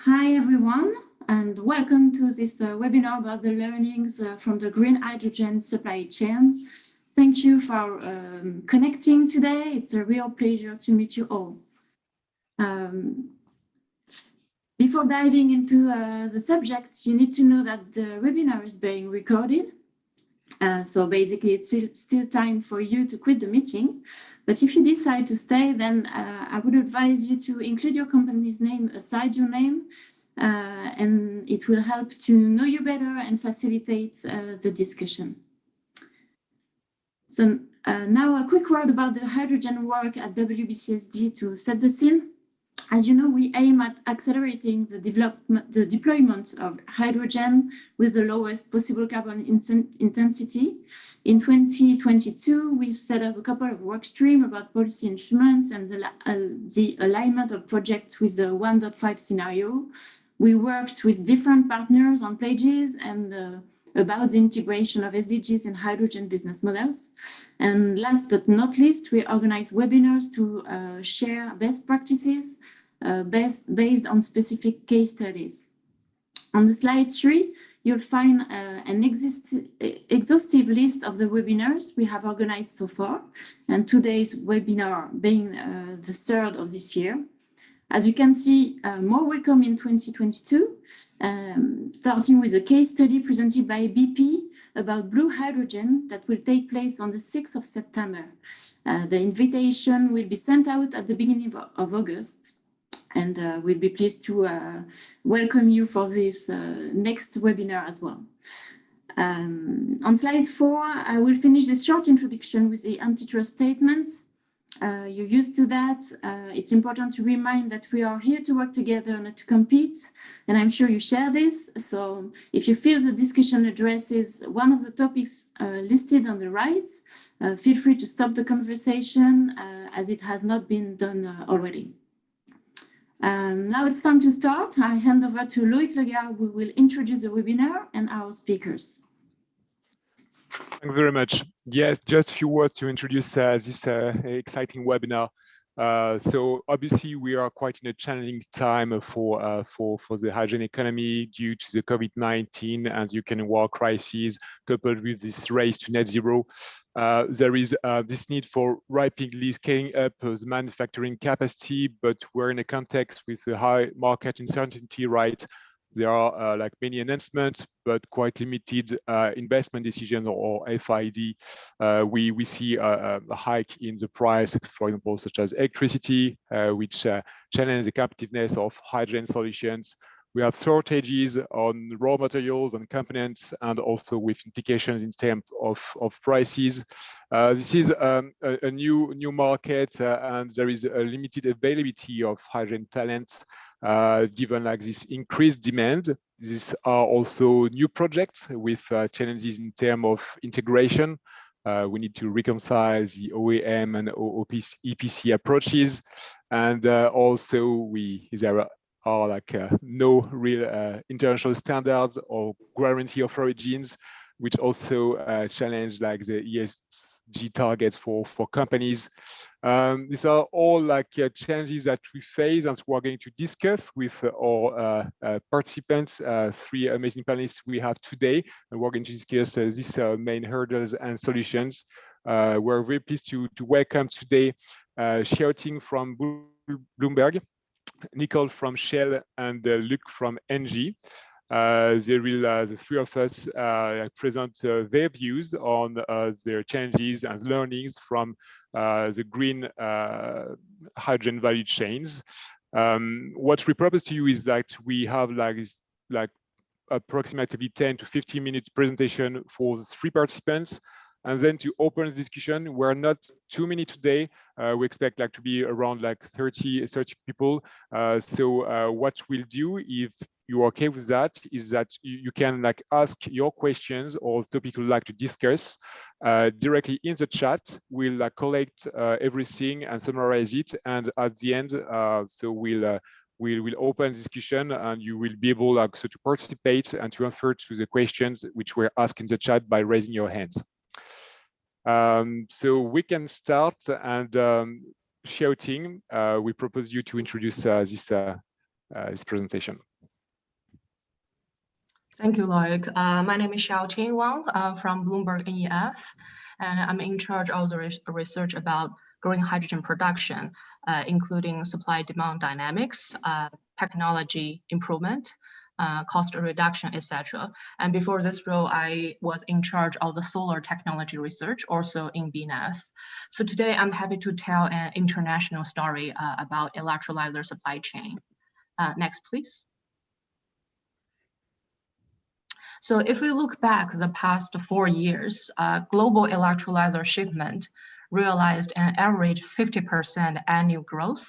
Hi everyone, and welcome to this webinar about the learnings from the green hydrogen supply chain. Thank you for connecting today. It's a real pleasure to meet you all. Before diving into the subject, you need to know that the webinar is being recorded. So basically, it's still time for you to quit the meeting. But if you decide to stay, then I would advise you to include your company's name aside your name, and it will help to know you better and facilitate the discussion. So now a quick word about the hydrogen work at WBCSD to set the scene. As you know, we aim at accelerating the deployment of hydrogen with the lowest possible carbon intensity. In 2022, we've set up a couple of work streams about policy instruments and the alignment of projects with the 1.5 scenario. We worked with different partners on pledges and about the integration of SDGs in hydrogen business models. And last but not least, we organize webinars to share best practices based on specific case studies. On the slide 3, you'll find an exhaustive list of the webinars we have organized so far, and today's webinar being the third of this year. As you can see, more will come in 2022, starting with a case study presented by BP about blue hydrogen that will take place on the 6th of September. The invitation will be sent out at the beginning of August, and we'll be pleased to welcome you for this next webinar as well. On slide 4, I will finish this short introduction with the antitrust statement. You're used to that. It's important to remind that we are here to work together, not to compete, and I'm sure you share this. So if you feel the discussion addresses one of the topics listed on the right, feel free to stop the conversation as it has not been done already. Now it's time to start. I hand over to Loïc Legard, who will introduce the webinar and our speakers. Thanks very much. Yes, just a few words to introduce this exciting webinar. So obviously we are quite in a challenging time for the hydrogen economy due to the COVID-19 and the Ukraine war crisis, coupled with this race to net zero. There is this need for rapidly scaling up the manufacturing capacity, but we're in a context with a high market uncertainty, right? There are like many announcements, but quite limited investment decisions or FID. We see a hike in the price, for example, such as electricity, which challenge the competitiveness of hydrogen solutions. We have shortages on raw materials and components, and also with implications in terms of prices. This is a new market, and there is a limited availability of hydrogen talent. Given like this increased demand, these are also new projects with challenges in terms of integration. We need to reconcile the OEM and EPC approaches, and also there are like no real international standards or guarantee of origins, which also challenge like the ESG targets for companies. These are all like challenges that we face, and we're going to discuss with our participants, 3 amazing panelists we have today, and we're going to discuss these main hurdles and solutions. We're very pleased to welcome today Xiaoting from Bloomberg, Nicole from Shell, and Luc from ENGIE. They will, the 3 of us, present their views on their challenges and learnings from the green hydrogen value chains. What we propose to you is that we have like approximately 10 to 15 minutes presentation for the 3 participants, and then to open the discussion. We're not too many today. We expect like to be around like 30 people. So what we'll do, if you're okay with that, is that you can like ask your questions or topic you'd like to discuss directly in the chat. We'll like collect everything and summarize it, and at the end, so we'll open discussion, and you will be able like so to participate and to answer to the questions which were asked in the chat by raising your hands. So we can start, and Xiaoting, we propose you to introduce this presentation. Thank you, Loic. My name is Xiaoting Wang from BloombergNEF, and I'm in charge of the research about green hydrogen production, including supply-demand dynamics, technology improvement, cost reduction, etc. And before this role, I was in charge of the solar technology research, also in BNEF. So today, I'm happy to tell an international story about electrolyzer supply chain. Next, please. So if we look back the past 4 years, global electrolyzer shipment realized an average 50% annual growth,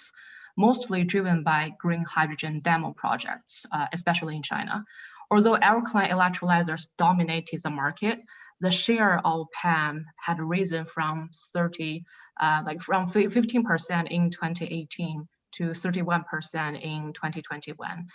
mostly driven by green hydrogen demo projects, especially in China. Although alkaline electrolyzers dominated the market, the share of PEM had risen from 15% in 2018 to 31% in 2021.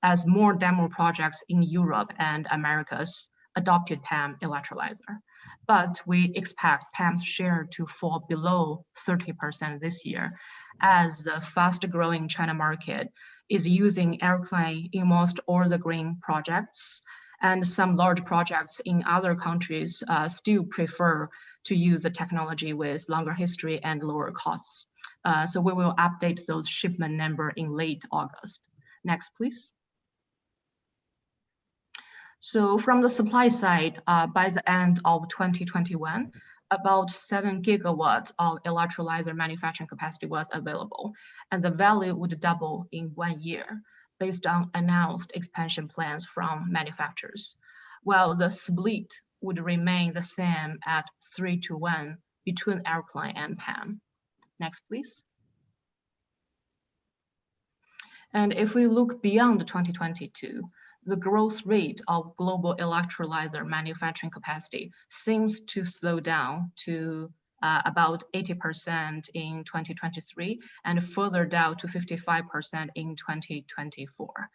As more demo projects in Europe and Americas adopted PEM electrolyzer. But we expect PEM's share to fall below 30% this year, as the fast-growing China market is using alkaline in most all the green projects, and some large projects in other countries still prefer to use the technology with longer history and lower costs. So we will update those shipment number in late August. Next, please. So from the supply side, by the end of 2021, about 7 gigawatts of electrolyzer manufacturing capacity was available, and the value would double in 1 year based on announced expansion plans from manufacturers, while the split would remain the same at 3-to-1 between alkaline and PEM. Next, please. And if we look beyond 2022, the growth rate of global electrolyzer manufacturing capacity seems to slow down to about 80% in 2023 and further down to 55% in 2024.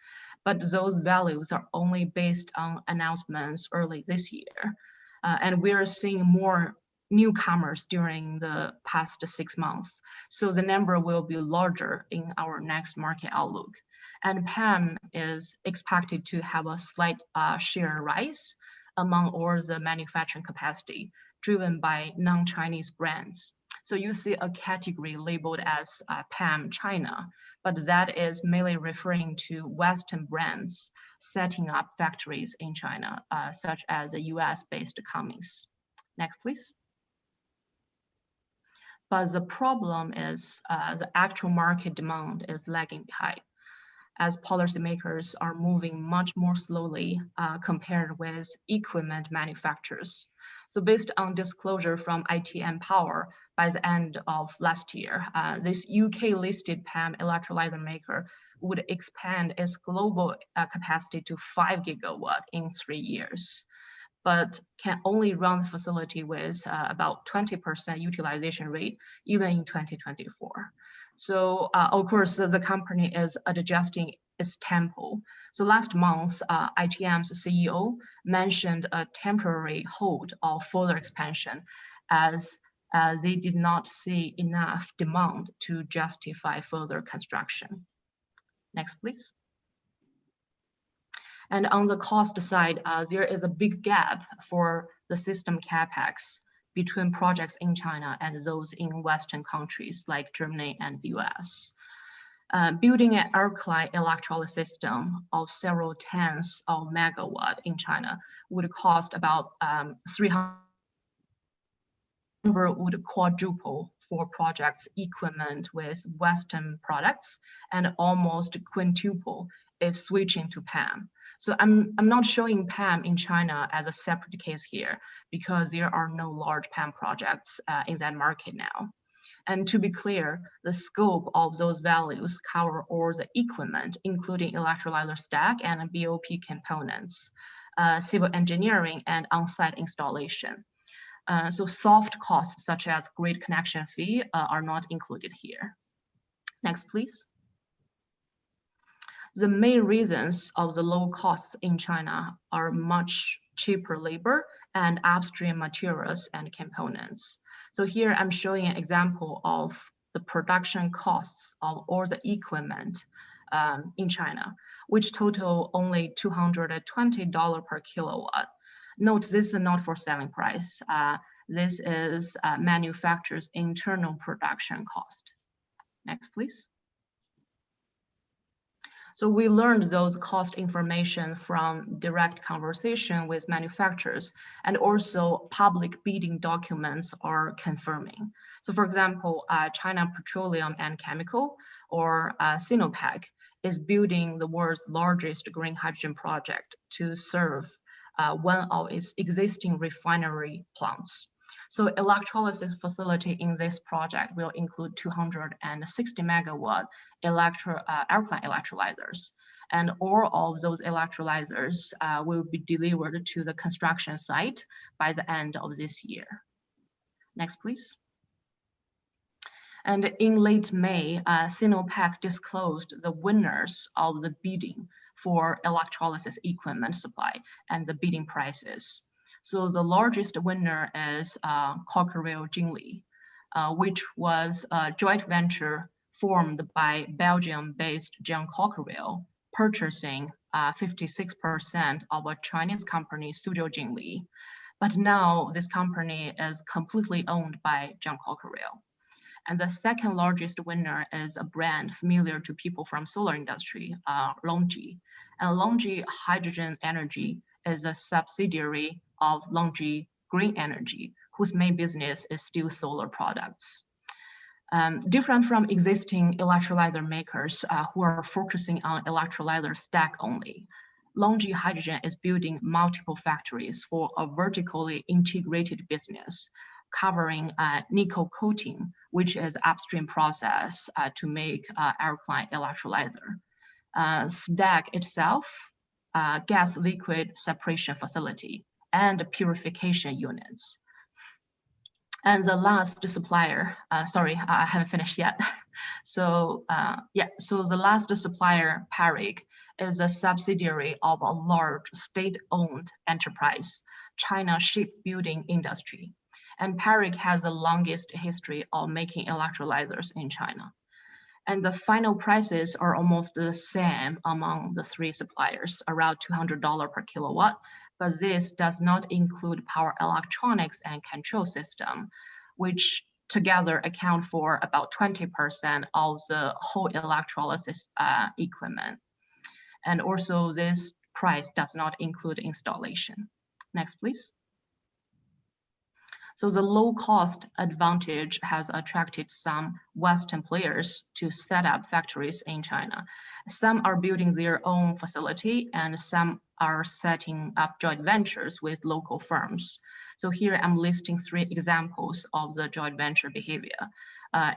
But those values are only based on announcements early this year. And we're seeing more newcomers during the past 6 months. So the number will be larger in our next market outlook. And PEM is expected to have a slight share rise among all the manufacturing capacity driven by non-Chinese brands. So you see a category labeled as PEM China, but that is mainly referring to Western brands setting up factories in China, such as a US-based Cummins. Next, please. But the problem is the actual market demand is lagging behind, as policymakers are moving much more slowly compared with equipment manufacturers. So based on disclosure from ITM Power, by the end of last year, this UK-listed PEM electrolyzer maker would expand its global capacity to 5 gigawatt in 3 years, but can only run the facility with about 20% utilization rate, even in 2024. So of course, the company is adjusting its tempo. So last month, ITM's CEO mentioned a temporary hold of further expansion as they did not see enough demand to justify further construction. Next, please. And on the cost side, there is a big gap for the system capex between projects in China and those in Western countries like Germany and the US. Building an alkaline electrolysis system of several tens of megawatt in China would cost about 300, would quadruple for projects equipment with Western products and almost quintuple if switching to PEM. So I'm not showing PEM in China as a separate case here because there are no large PEM projects in that market now. And to be clear, the scope of those values cover all the equipment, including electrolyzer stack and BOP components, civil engineering and on-site installation. So soft costs such as grid connection fee are not included here. Next, please. The main reasons of the low costs in China are much cheaper labor and upstream materials and components. So here I'm showing an example of the production costs of all the equipment in China. which total only $220 per kilowatt. Note this is not for selling price. This is manufacturer's internal production cost. Next, please. So we learned those cost information from direct conversation with manufacturers, and also public bidding documents are confirming. So for example, China Petroleum and Chemical, or Sinopec, is building the world's largest green hydrogen project to serve one of its existing refinery plants. So electrolysis facility in this project will include 260 megawatt alkaline electrolyzers. And all of those electrolyzers will be delivered to the construction site by the end of this year. Next, please. And in late May, Sinopec disclosed the winners of the bidding for electrolysis equipment supply and the bidding prices. So the largest winner is Cockerill Jinli, which was a joint venture formed by Belgium-based John Cockerill, purchasing 56% of a Chinese company, Suzhou Jinli. But now this company is completely owned by John Cockerill. And the second largest winner is a brand familiar to people from solar industry, LONGi. And LONGi Hydrogen Energy is a subsidiary of LONGi Green Energy, whose main business is still solar products. Different from existing electrolyzer makers who are focusing on electrolyzer stack only, LONGi Hydrogen is building multiple factories for a vertically integrated business, covering nickel coating, which is upstream process to make alkaline electrolyzer. Stack itself, gas liquid separation facility, and purification units. And the last supplier, sorry, I haven't finished yet. So so the last supplier, Parig, is a subsidiary of a large state-owned enterprise, China Shipbuilding Industry. And Parig has the longest history of making electrolyzers in China. And the final prices are almost the same among the three suppliers, around $200 per kilowatt, but this does not include power electronics and control system, which together account for about 20% of the whole electrolysis equipment. And also this price does not include installation. Next, please. So the low cost advantage has attracted some Western players to set up factories in China. Some are building their own facility and some are setting up joint ventures with local firms. So here I'm listing 3 examples of the joint venture behavior,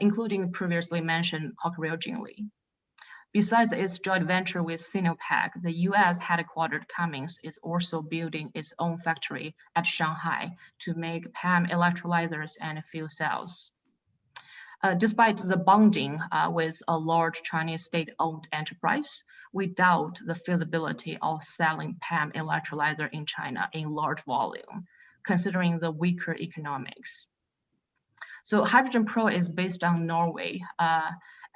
including previously mentioned Cockerill Jinli. Besides its joint venture with Sinopec, the US headquartered Cummins is also building its own factory at Shanghai to make PEM electrolyzers and fuel cells. Despite the bonding with a large Chinese state-owned enterprise, we doubt the feasibility of selling PEM electrolyzer in China in large volume, considering the weaker economics. So Hydrogen Pro is based on Norway,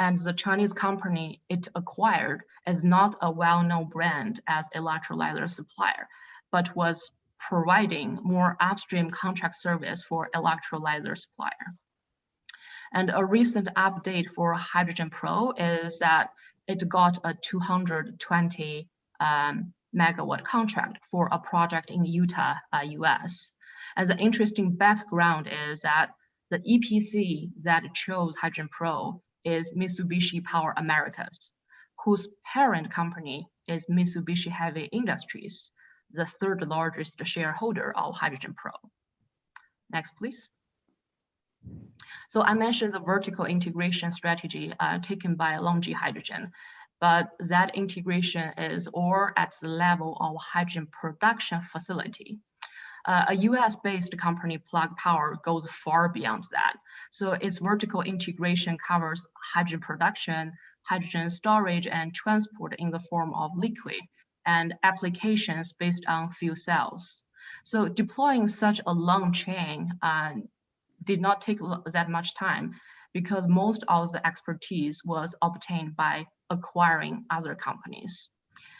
and the Chinese company it acquired is not a well-known brand as electrolyzer supplier, but was providing more upstream contract service for electrolyzer supplier. And a recent update for Hydrogen Pro is that it got a 220 megawatt contract for a project in Utah, US. And the interesting background is that the EPC that chose Hydrogen Pro is Mitsubishi Power Americas, whose parent company is Mitsubishi Heavy Industries, the 3rd largest shareholder of Hydrogen Pro. Next, please. So I mentioned the vertical integration strategy taken by LONGi Hydrogen, but that integration is all at the level of hydrogen production facility. A US-based company, Plug Power, goes far beyond that. So its vertical integration covers hydrogen production, hydrogen storage and transport in the form of liquid, and applications based on fuel cells. So deploying such a long chain did not take that much time because most of the expertise was obtained by acquiring other companies.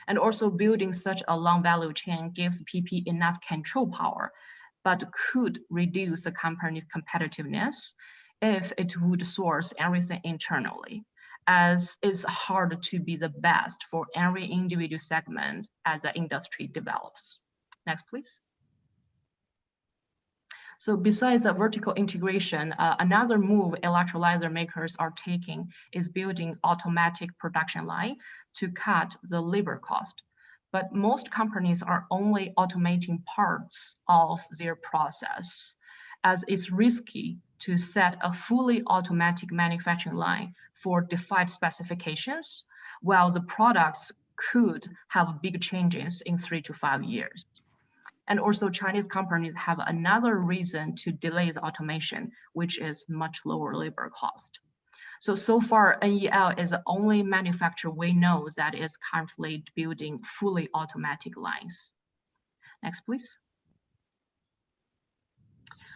And also building such a long value chain gives PP enough control power, but could reduce the company's competitiveness if it would source everything internally, as it's hard to be the best for every individual segment as the industry develops. Next, please. So besides the vertical integration, another move electrolyzer makers are taking is building automatic production line to cut the labor cost. But most companies are only automating parts of their process, as it's risky to set a fully automatic manufacturing line for defined specifications, while the products could have big changes in 3 to 5 years. And also Chinese companies have another reason to delay the automation, which is much lower labor cost. So far, NEL is the only manufacturer we know that is currently building fully automatic lines. Next, please.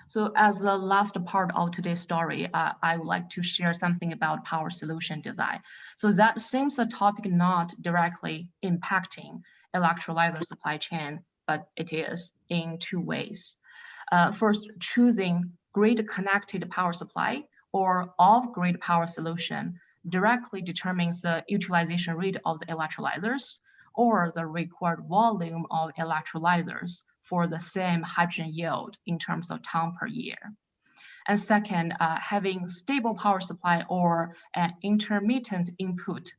So as the last part of today's story, I would like to share something about power solution design. So that seems a topic not directly impacting electrolyzer supply chain, but it is in 2 ways. First, choosing grid connected power supply or off-grid power solution directly determines the utilization rate of the electrolyzers or the required volume of electrolyzers for the same hydrogen yield in terms of ton per year. And second, having stable power supply or an intermittent input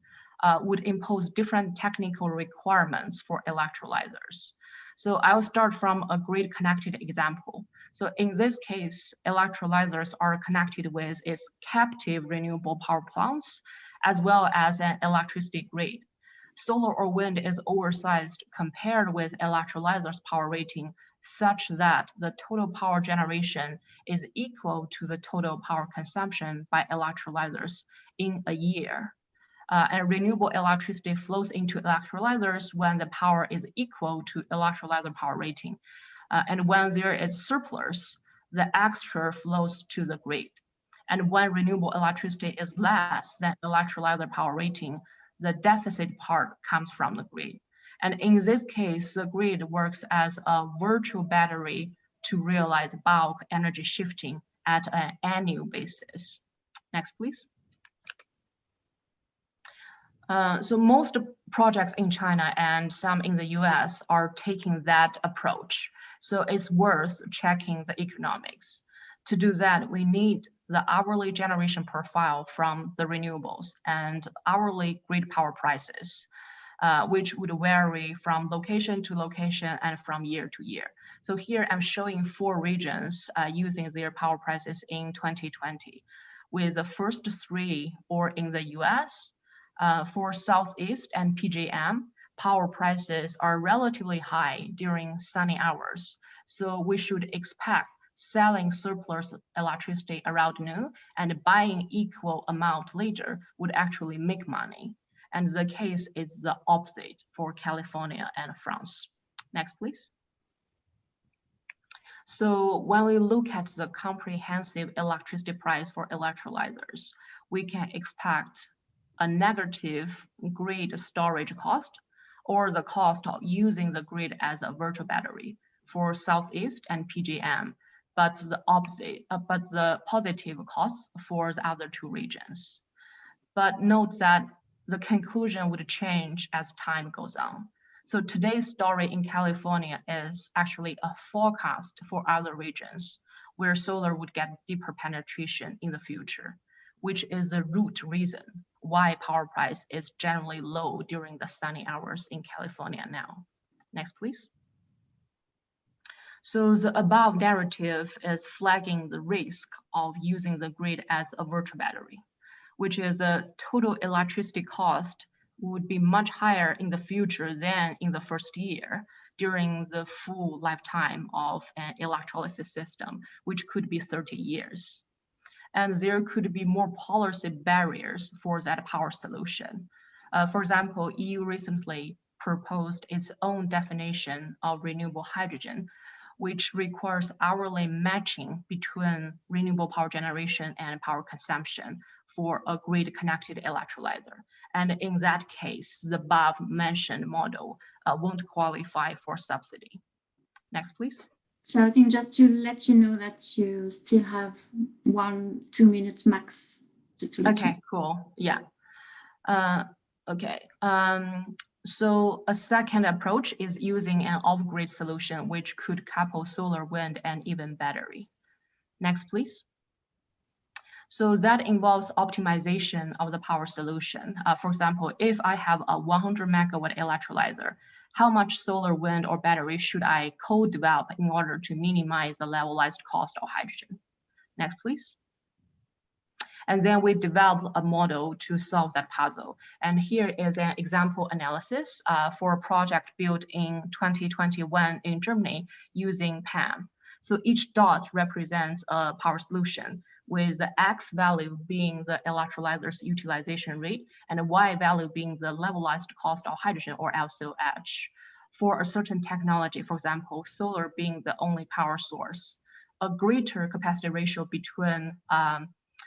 would impose different technical requirements for electrolyzers. So I'll start from a grid connected example. So in this case, electrolyzers are connected with its captive renewable power plants, as well as an electricity grid. Solar or wind is oversized compared with electrolyzers power rating, such that the total power generation is equal to the total power consumption by electrolyzers in a year. And renewable electricity flows into electrolyzers when the power is equal to electrolyzer power rating. And when there is surplus, the extra flows to the grid. And when renewable electricity is less than electrolyzer power rating, the deficit part comes from the grid. And in this case, the grid works as a virtual battery to realize bulk energy shifting at an annual basis. Next, please. So most projects in China and some in the US are taking that approach. So it's worth checking the economics. To do that, we need the hourly generation profile from the renewables and hourly grid power prices, which would vary from location to location and from year to year. So here I'm showing 4 regions using their power prices in 2020, with the first 3 or in the US. For Southeast and PJM, power prices are relatively high during sunny hours. So we should expect selling surplus electricity around noon and buying equal amount later would actually make money. And the case is the opposite for California and France. Next, please. So when we look at the comprehensive electricity price for electrolyzers, we can expect a negative grid storage cost or the cost of using the grid as a virtual battery for Southeast and PJM, but the opposite, but the positive costs for the other 2 regions. But note that the conclusion would change as time goes on. So today's story in California is actually a forecast for other regions where solar would get deeper penetration in the future, which is the root reason why power price is generally low during the sunny hours in California now. Next, please. So the above narrative is flagging the risk of using the grid as a virtual battery, which is a total electricity cost would be much higher in the future than in the first year during the full lifetime of an electrolysis system, which could be 30 years. And there could be more policy barriers for that power solution. For example, EU recently proposed its own definition of renewable hydrogen, which requires hourly matching between renewable power generation and power consumption for a grid-connected electrolyzer. And in that case, the above-mentioned model won't qualify for subsidy. Next, please. Xiaoting, just to let you know that you still have 1-2 minutes max. Just to let you know. Okay, cool. Yeah. Okay. So a second approach is using an off-grid solution which could couple solar, wind, and even battery. Next, please. So that involves optimization of the power solution. For example, if I have a 100 megawatt electrolyzer, how much solar, wind, or battery should I co-develop in order to minimize the levelized cost of hydrogen? Next, please. And then we developed a model to solve that puzzle. And here is an example analysis for a project built in 2021 in Germany using PAM. So each dot represents a power solution, with the X value being the electrolyzer's utilization rate and the Y value being the levelized cost of hydrogen, or LCOH, for a certain technology, for example, solar being the only power source. A greater capacity ratio between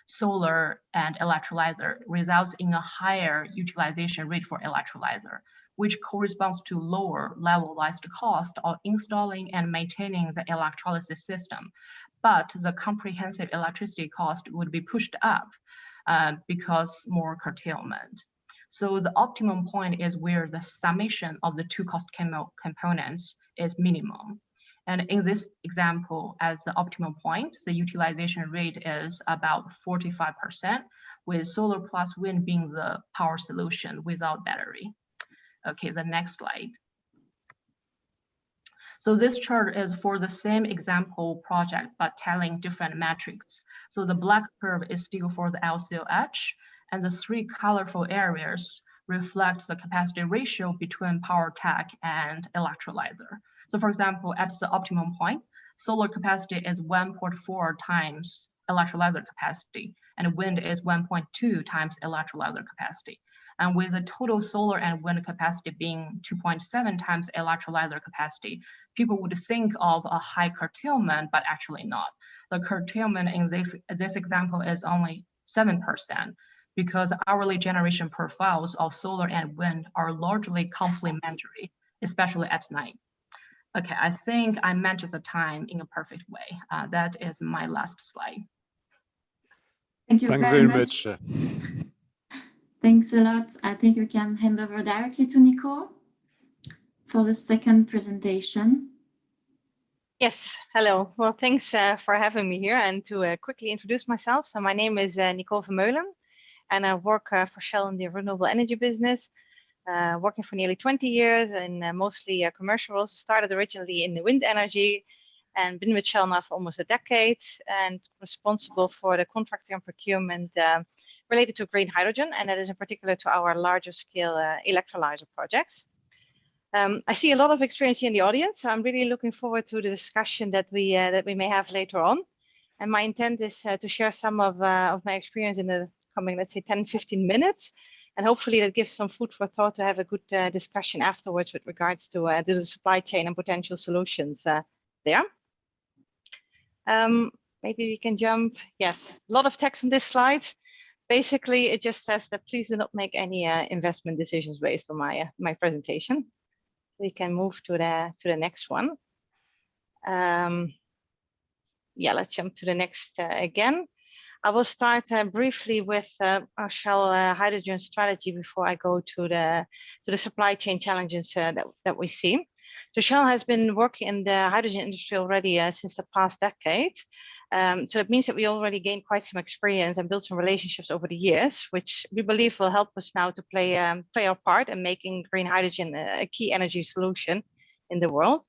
solar and electrolyzer results in a higher utilization rate for electrolyzer, which corresponds to lower levelized cost of installing and maintaining the electrolysis system. But the comprehensive electricity cost would be pushed up because more curtailment. So the optimum point is where the summation of the two cost components is minimum. And in this example, as the optimum point, the utilization rate is about 45%, with solar plus wind being the power solution without battery. Okay, the next slide. So this chart is for the same example project, but telling different metrics. So the black curve is still for the LCOH, and the three colorful areas reflect the capacity ratio between power tech and electrolyzer. So for example, at the optimum point, solar capacity is 1.4 times electrolyzer capacity, and wind is 1.2 times electrolyzer capacity. And with the total solar and wind capacity being 2.7 times electrolyzer capacity, people would think of a high curtailment, but actually not. The curtailment in this example is only 7%, because hourly generation profiles of solar and wind are largely complementary, especially at night. Okay, I think I managed the time in a perfect way. That is my last slide. Thank you Thanks very very much. Thanks a lot. I think we can hand over directly to Nicole for the second presentation. Yes, hello. Well, thanks for having me here, and to quickly introduce myself. So my name is Nicole Vermeulen, and I work for Shell in the renewable energy business, working for nearly 20 years in mostly commercial roles. Started originally in the wind energy and been with Shell now for almost a decade, and responsible for the contracting and procurement related to green hydrogen, and that is in particular to our larger scale electrolyzer projects. I see a lot of experience here in the audience, so I'm really looking forward to the discussion that we may have later on. And my intent is to share some of my experience in the coming, let's say, 10-15 minutes. And hopefully that gives some food for thought to have a good discussion afterwards with regards to the supply chain and potential solutions there. Maybe we can jump. Yes, a lot of text on this slide. Basically, it just says that please do not make any investment decisions based on my presentation. We can move to the next one. Yeah, let's jump to the next again. I will start briefly with our Shell hydrogen strategy before I go to the supply chain challenges that we see. So Shell has been working in the hydrogen industry already since the past decade. So it means that we already gained quite some experience and built some relationships over the years, which we believe will help us now to play our part in making green hydrogen a key energy solution in the world.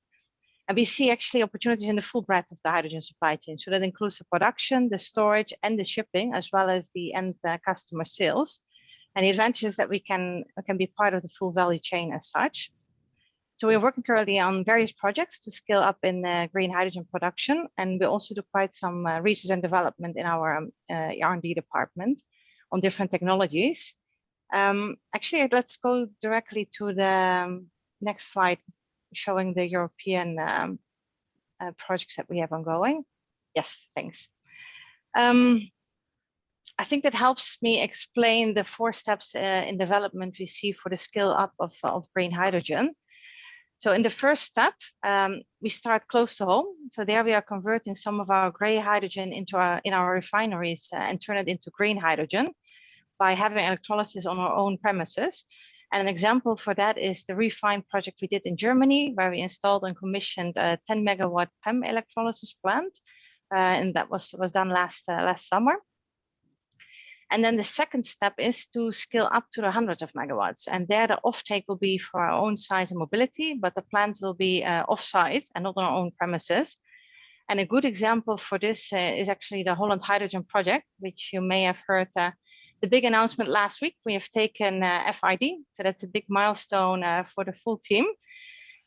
And we see actually opportunities in the full breadth of the hydrogen supply chain. So that includes the production, the storage, and the shipping, as well as the end customer sales. And the advantage is that we can be part of the full value chain as such. So we're working currently on various projects to scale up in green hydrogen production. And we also do quite some research and development in our R&D department on different technologies. Actually, let's go directly to the next slide, showing the European projects that we have ongoing. Yes, thanks. I think that helps me explain the 4 steps in development we see for the scale up of green hydrogen. So in the first step, we start close to home. So there we are converting some of our gray hydrogen in our refineries and turn it into green hydrogen by having electrolysis on our own premises. And an example for that is the Refine project we did in Germany, where we installed and commissioned a 10 megawatt PEM electrolysis plant. And that was done last summer. And then the second step is to scale up to the hundreds of megawatts. And there the offtake will be for our own size and mobility, but the plant will be off-site and not on our own premises. And a good example for this is actually the Holland Hydrogen project, which you may have heard the big announcement last week. We have taken FID, so that's a big milestone for the full team.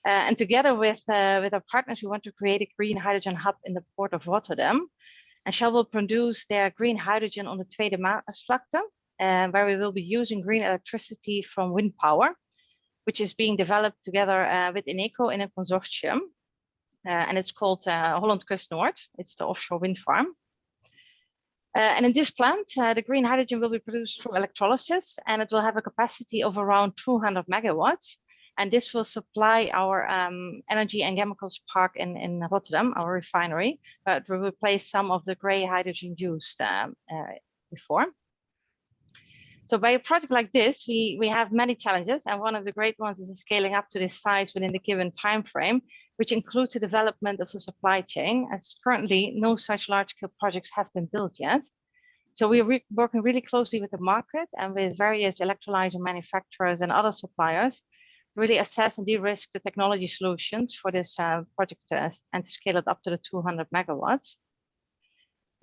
And together with our partners, we want to create a green hydrogen hub in the port of Rotterdam. And Shell will produce their green hydrogen on the Tweede Maasvlakte, where we will be using green electricity from wind power, which is being developed together with Eneco in a consortium. And it's called Holland Kust Noord. It's the offshore wind farm. And in this plant, the green hydrogen will be produced through electrolysis, and it will have a capacity of around 200 megawatts. And this will supply our energy and chemicals park in Rotterdam, our refinery, but will replace some of the gray hydrogen used before. So by a project like this, we have many challenges, and one of the great ones is scaling up to this size within the given time frame, which includes the development of the supply chain, as currently no such large-scale projects have been built yet. So we are working really closely with the market and with various electrolyzer manufacturers and other suppliers, really assess and de-risk the technology solutions for this project and to scale it up to the 200 megawatts.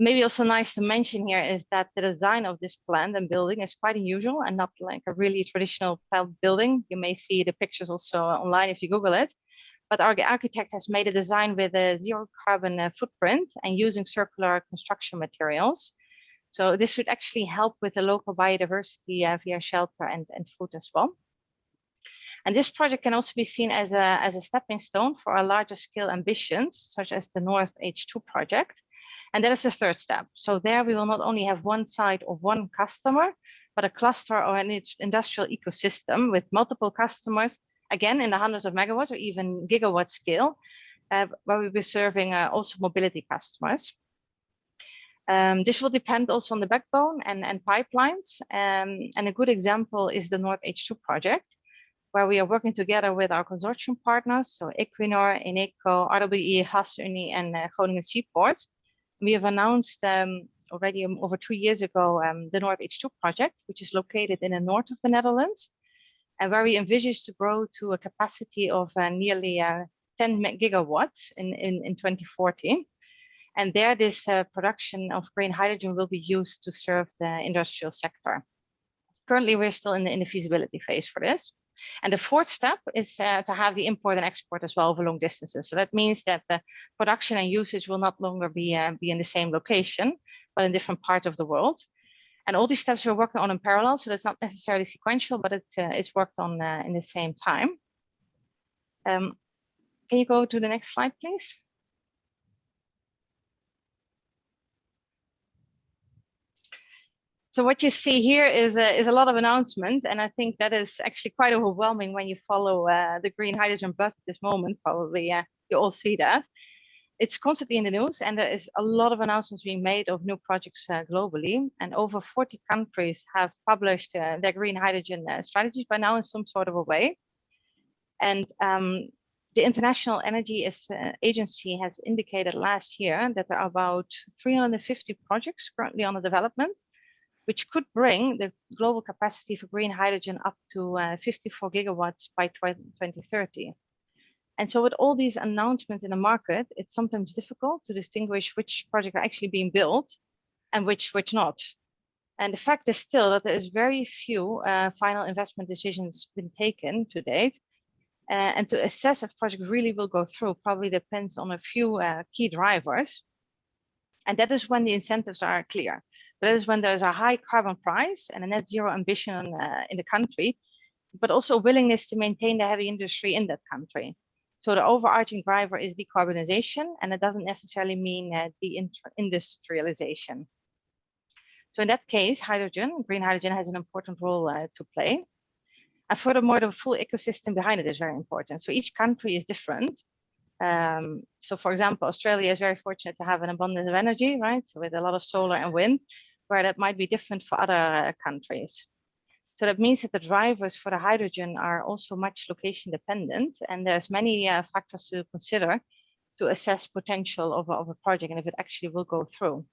Maybe also nice to mention here is that the design of this plant and building is quite unusual and not like a really traditional building. You may see the pictures also online if you Google it. But our architect has made a design with a zero carbon footprint and using circular construction materials. So this should actually help with the local biodiversity via shelter and food as well. And this project can also be seen as a stepping stone for our larger scale ambitions, such as the North H2 project. And that is the third step. So there we will not only have one site or one customer, but a cluster or an industrial ecosystem with multiple customers, again, in the hundreds of megawatts or even gigawatt scale, where we'll be serving also mobility customers. This will depend also on the backbone and pipelines. And a good example is the North H2 project, where we are working together with our consortium partners, so Equinor, Eneco, RWE, Gasunie, and Groningen Seaports. We have announced already over 2 years ago the North H2 project, which is located in the north of the Netherlands, and where we envisage to grow to a capacity of nearly 10 gigawatts in 2040. And there, this production of green hydrogen will be used to serve the industrial sector. Currently, we're still in the feasibility phase for this. And the fourth step is to have the import and export as well over long distances. So that means that the production and usage will not longer be in the same location, but in different parts of the world. And all these steps we're working on in parallel, so that's not necessarily sequential, but it's worked on in the same time. Can you go to the next slide, please? So what you see here is a lot of announcements, and I think that is actually quite overwhelming when you follow the green hydrogen buzz at this moment. Probably you all see that. It's constantly in the news, and there is a lot of announcements being made of new projects globally, and over 40 countries have published their green hydrogen strategies by now in some sort of a way. And the International Energy Agency has indicated last year that there are about 350 projects currently under development, which could bring the global capacity for green hydrogen up to 54 gigawatts by 2030. And so with all these announcements in the market, it's sometimes difficult to distinguish which projects are actually being built and which not. And the fact is still that there is very few final investment decisions been taken to date. And to assess if project really will go through probably depends on a few key drivers. And that is when the incentives are clear. That is when there's a high carbon price and a net zero ambition in the country, but also willingness to maintain the heavy industry in that country. So the overarching driver is decarbonization, and it doesn't necessarily mean the industrialization. So in that case, green hydrogen has an important role to play. And furthermore, the full ecosystem behind it is very important. So each country is different. So for example, Australia is very fortunate to have an abundance of energy, right? So with a lot of solar and wind, where that might be different for other countries. So that means that the drivers for the hydrogen are also much location dependent, and there's many factors to consider to assess potential of a project and if it actually will go through.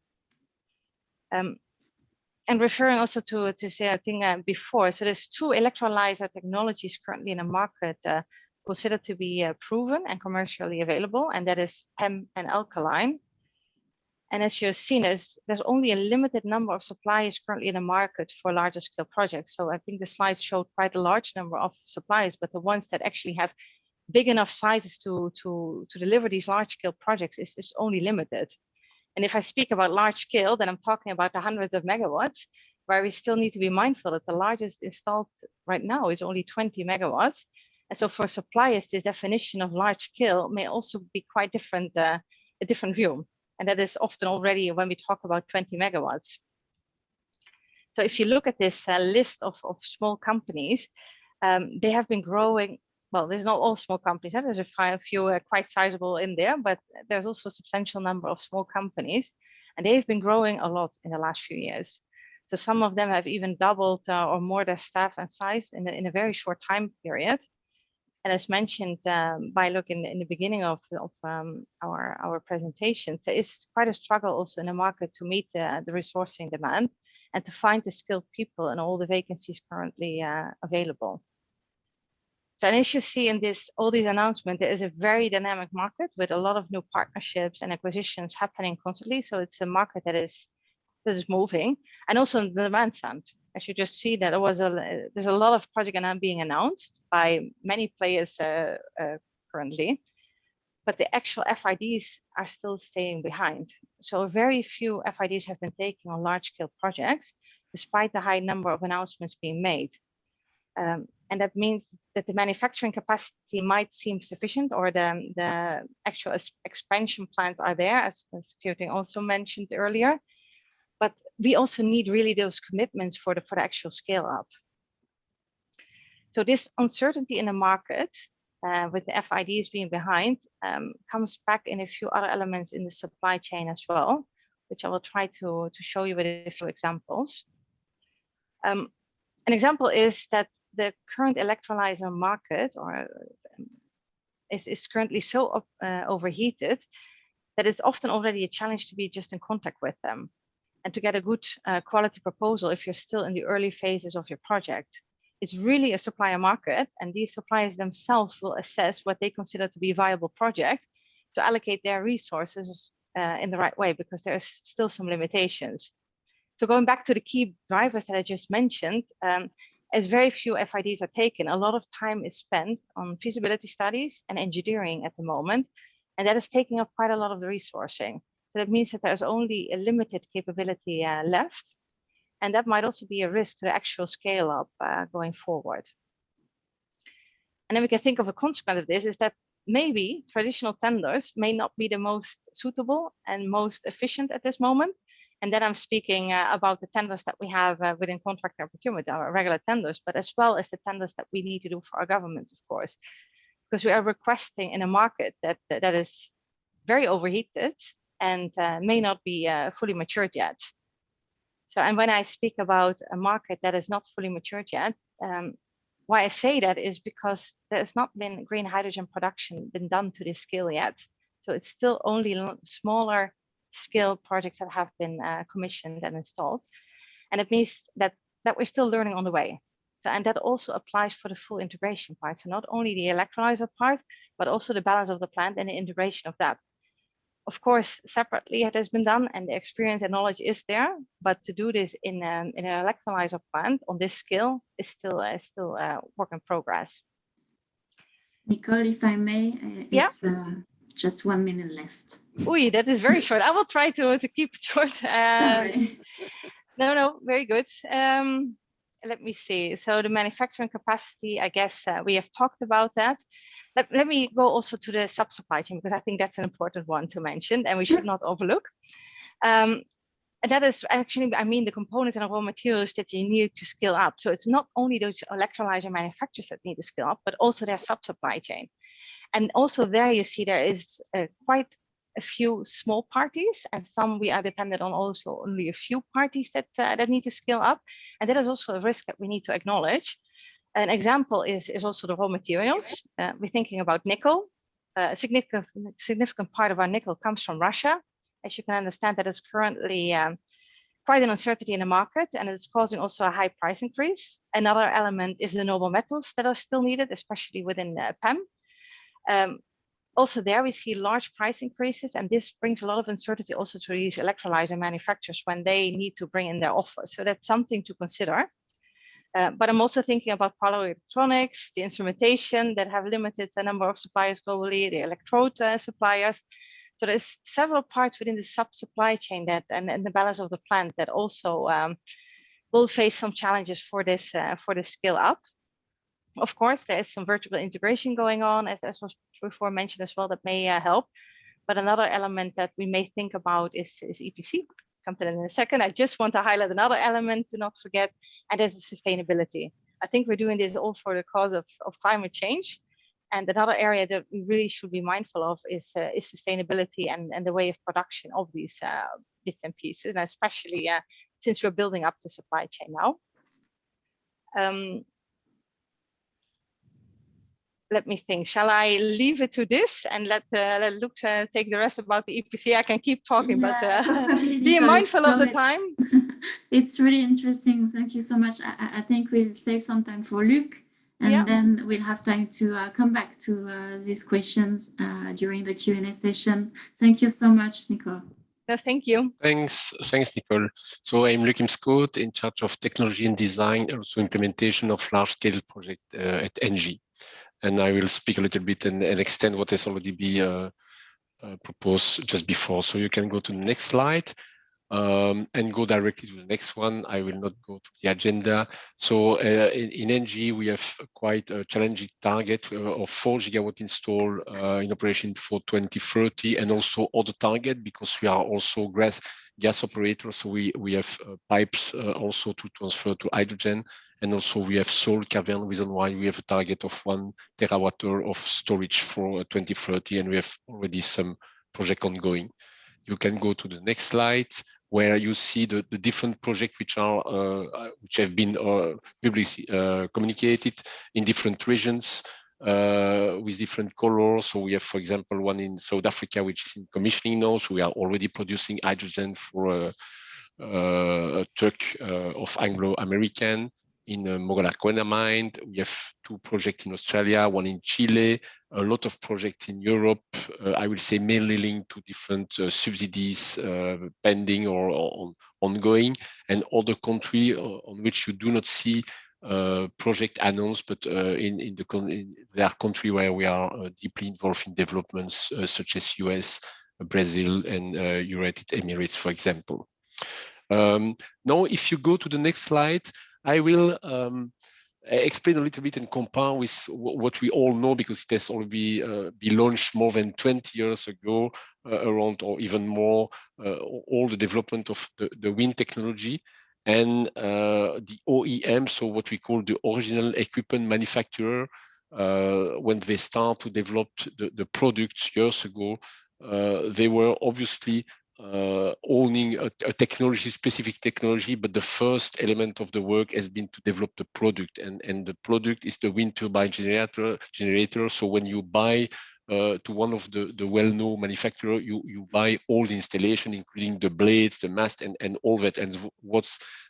And referring also to Xiaoting before, so there's 2 electrolyzer technologies currently in the market considered to be proven and commercially available, and that is PEM and alkaline. And as you've seen, there's only a limited number of suppliers currently in the market for larger scale projects. So I think the slides showed quite a large number of suppliers, but the ones that actually have big enough sizes to deliver these large scale projects is only limited. And if I speak about large scale, then I'm talking about the hundreds of megawatts, where we still need to be mindful that the largest installed right now is only 20 megawatts. And so for suppliers, this definition of large scale may also be quite different, a different view. And that is often already when we talk about 20 megawatts. So if you look at this list of small companies, they have been growing. Well, there's not all small companies. There's a few quite sizable in there, but there's also a substantial number of small companies, and they've been growing a lot in the last few years. So some of them have even doubled or more their staff and size in a very short time period. And as mentioned by Luc in the beginning of our presentations, there is quite a struggle also in the market to meet the resourcing demand and to find the skilled people and all the vacancies currently available. So and as you see in all these announcements, there is a very dynamic market with a lot of new partnerships and acquisitions happening constantly. So it's a market that is moving, and also on the demand side. As you just see, that there's a lot of projects being announced by many players currently, but the actual FIDs are still staying behind. So very few FIDs have been taken on large-scale projects, despite the high number of announcements being made. And that means that the manufacturing capacity might seem sufficient, or the actual expansion plans are there, as Xiaoting also mentioned earlier. But we also need really those commitments for the actual scale up. So this uncertainty in the market, with the FIDs being behind, comes back in a few other elements in the supply chain as well, which I will try to show you with a few examples. An example is that the current electrolyzer market is currently so overheated that it's often already a challenge to be just in contact with them and to get a good quality proposal if you're still in the early phases of your project. It's really a supplier market, and these suppliers themselves will assess what they consider to be a viable project to allocate their resources in the right way, because there's still some limitations. So going back to the key drivers that I just mentioned, as very few FIDs are taken, a lot of time is spent on feasibility studies and engineering at the moment, and that is taking up quite a lot of the resourcing. So that means that there's only a limited capability left, and that might also be a risk to the actual scale up going forward. And then we can think of a consequence of this is that maybe traditional tenders may not be the most suitable and most efficient at this moment. And then I'm speaking about the tenders that we have within contract and procurement, our regular tenders, but as well as the tenders that we need to do for our governments, of course, because we are requesting in a market that is very overheated and may not be fully matured yet. So, and when I speak about a market that is not fully matured yet, why I say that is because there's not been green hydrogen production been done to this scale yet. So it's still only smaller scale projects that have been commissioned and installed. And it means that we're still learning on the way. So, and that also applies for the full integration part. So not only the electrolyzer part, but also the balance of the plant and the integration of that. Of course, separately it has been done and the experience and knowledge is there, but to do this in an electrolyzer plant on this scale is still a work in progress. Nicole, if I may, it's just 1 minute left. Ui, that is very short. I will try to keep it short. Sorry. No, very good. Let me see. So the manufacturing capacity, I guess we have talked about that. Let me go also to the sub-supply chain, because I think that's an important one to mention and we should not overlook. And that is actually, I mean, the components and raw materials that you need to scale up. So it's not only those electrolyzer manufacturers that need to scale up, but also their sub-supply chain. And also there you see there is quite a few small parties, and some we are dependent on also only a few parties that, that need to scale up. And that is also a risk that we need to acknowledge. An example is also the raw materials. We're thinking about nickel. A significant part of our nickel comes from Russia. As you can understand, that is currently quite an uncertainty in the market, and it's causing also a high price increase. Another element is the noble metals that are still needed, especially within PEM. Also there we see large price increases, and this brings a lot of uncertainty also to these electrolyzer manufacturers when they need to bring in their offers. So that's something to consider. But I'm also thinking about power electronics, the instrumentation that have limited the number of suppliers globally, the electrode suppliers. So there's several parts within the sub-supply chain that, and the balance of the plant that also will face some challenges for this scale up. Of course, there is some vertical integration going on, as was before mentioned as well, that may help. But another element that we may think about is EPC. Come to that in a second. I just want to highlight another element to not forget, and that is sustainability. I think we're doing this all for the cause of climate change. And another area that we really should be mindful of is sustainability and the way of production of these bits and pieces, and especially since we're building up the supply chain now. Let me think. Shall I leave it to this and let Luke take the rest about the EPC? I can keep talking, Yeah, but be mindful of the time. It's really interesting. Thank you so much. I think we'll save some time for Luke, and then we'll have time to come back to these questions during the Q&A session. Thank you so much, Nicole. No, thank you. Thanks, Nicole. So I'm Luc Imschoot, in charge of technology and design, also implementation of large-scale project at ENGIE. And I will speak a little bit and extend what has already been proposed just before. So you can go to the next slide and go directly to the next one. I will not go to the agenda. So in ENGIE, we have quite a challenging target of 4 gigawatt install in operation for 2030, and also other target because we are also gas operators. So we have pipes also to transfer to hydrogen. And also we have solar cavern, reason why we have a target of 1 terawatt-hour of storage for 2030, and we have already some project ongoing. You can go to the next slide, where you see the different projects which have been publicly communicated in different regions with different colors. So we have, for example, one in South Africa, which is in commissioning now. So we are already producing hydrogen for a truck of Anglo-American. In Mogalakwena mine, we have 2 projects in Australia, 1 in Chile, a lot of projects in Europe. I will say mainly linked to different subsidies pending or ongoing, and other countries on which you do not see project announced, but there are countries where we are deeply involved in developments such as US, Brazil, and United Emirates, for example. Now, if you go to the next slide, I will explain a little bit and compare with what we all know, because it has already been launched more than 20 years ago, around or even more, all the development of the wind technology and the OEM, so what we call the original equipment manufacturer, when they start to develop the products years ago, they were obviously owning a technology, specific technology, but the first element of the work has been to develop the product, and the product is the wind turbine generator. So when you buy to one of the well-known manufacturer, you buy all the installation, including the blades, the mast, and all that. And